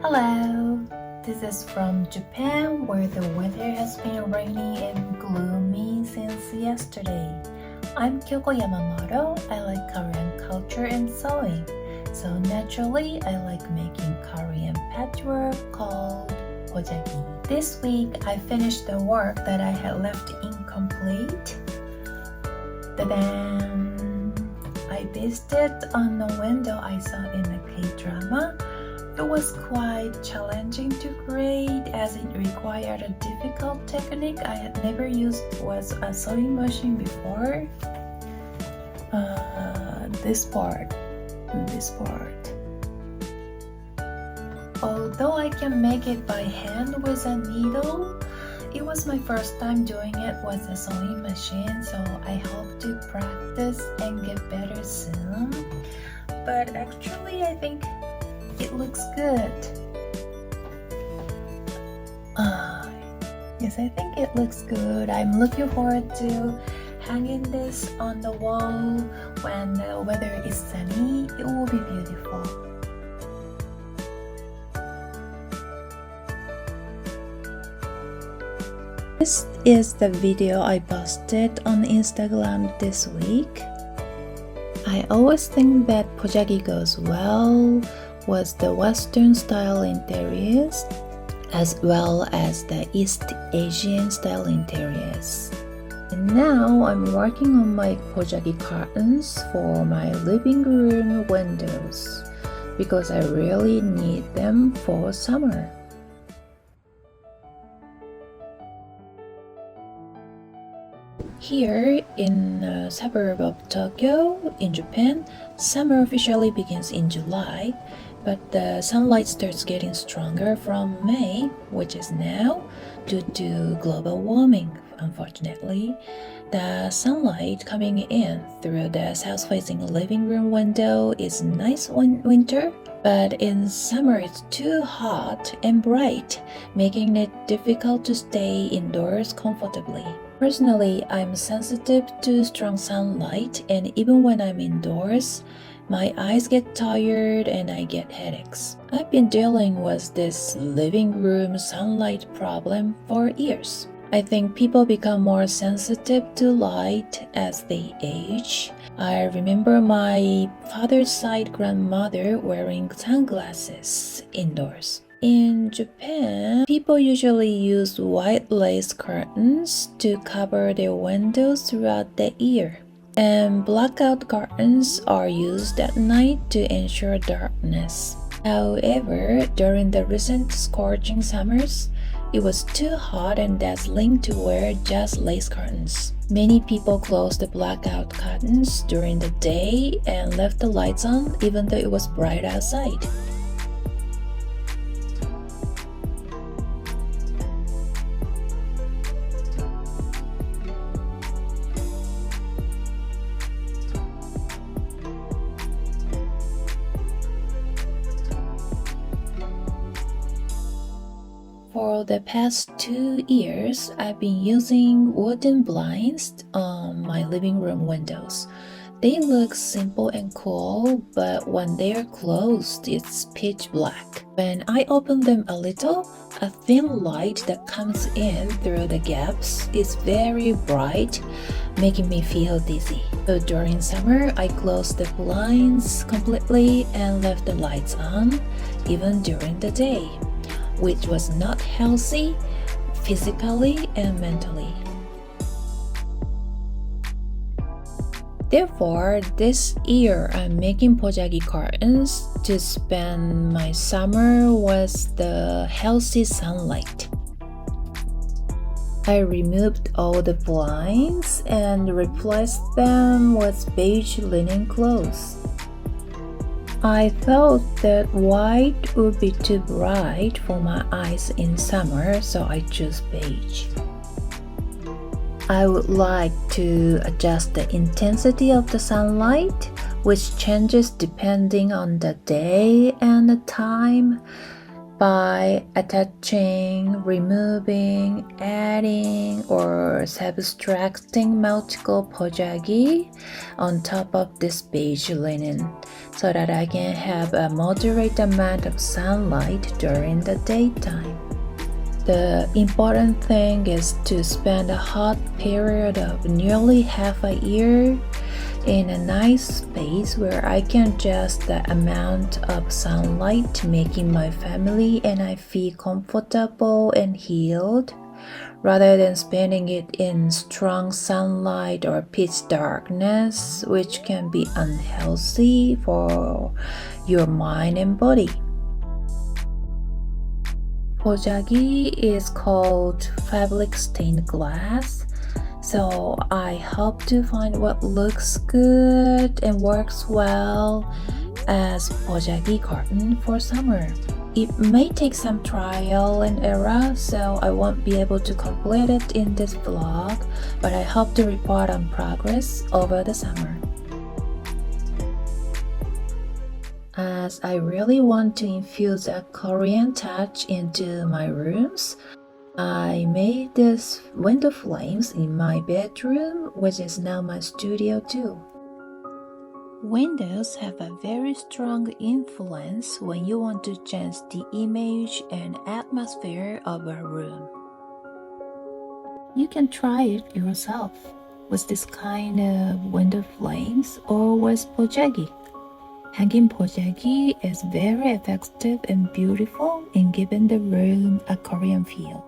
Hello! This is from Japan, where the weather has been rainy and gloomy since yesterday. I'm Kyoko Yamamoto. I like Korean culture and sewing. So naturally, I like making Korean patchwork called POJAGI. This week, I finished the work that I had left incomplete. Ta-da! I based it on a window I saw in a K-drama. It was quite challenging to create as it required a difficult technique I had never used was a sewing machine before. This part. Although I can make it by hand with a needle, it was my first time doing it with a sewing machine, so I hope to practice and get better soon. But actually, I think it looks good. Yes, I think it looks good. I'm looking forward to hanging this on the wall when the weather is sunny. It will be beautiful. This is the video I posted on Instagram this week. I always think that POJAGI goes well with the Western style interiors as well as the East Asian style interiors. And now I'm working on my POJAGI curtains for my living room windows because I really need them for summer. Here in a suburb of Tokyo, in Japan, summer officially begins in July, but the sunlight starts getting stronger from May, which is now, due to global warming, unfortunately. The sunlight coming in through the south-facing living room window is nice in winter, but in summer it's too hot and bright, making it difficult to stay indoors comfortably. Personally, I'm sensitive to strong sunlight, and even when I'm indoors, my eyes get tired and I get headaches. I've been dealing with this living room sunlight problem for years. I think people become more sensitive to light as they age. I remember my father's side grandmother wearing sunglasses indoors. In Japan, people usually use white lace curtains to cover their windows throughout the year. And blackout curtains are used at night to ensure darkness. However, during the recent scorching summers, it was too hot and dazzling to wear just lace curtains. Many people closed the blackout curtains during the day and left the lights on even though it was bright outside. For the past 2 years, I've been using wooden blinds on my living room windows. They look simple and cool, but when they are closed, it's pitch black. When I open them a little, a thin light that comes in through the gaps is very bright, making me feel dizzy. So during summer, I closed the blinds completely and left the lights on, even during the day, which was not healthy physically and mentally. Therefore, this year I'm making POJAGI curtains to spend my summer with the healthy sunlight. I removed all the blinds and replaced them with beige linen clothes. I thought that white would be too bright for my eyes in summer, so I chose beige. I would like to adjust the intensity of the sunlight, which changes depending on the day and the time, by attaching, removing, adding, or subtracting multiple POJAGI on top of this beige linen. so that I can have a moderate amount of sunlight during the daytime. The important thing is to spend a hot period of nearly half a year in a nice space where I can adjust the amount of sunlight, making my family and I feel comfortable and healed, rather than spending it in strong sunlight or pitch darkness, which can be unhealthy for your mind and body. POJAGI is called fabric stained glass, so I hope to find what looks good and works well as POJAGI carton for summer. It may take some trial and error, so I won't be able to complete it in this vlog, but I hope to report on progress over the summer. As I really want to infuse a Korean touch into my rooms, I made these window frames in my bedroom, which is now my studio too. Windows have a very strong influence when you want to change the image and atmosphere of a room. You can try it yourself with this kind of window frames or with POJAGI. Hanging POJAGI is very effective and beautiful in giving the room a Korean feel.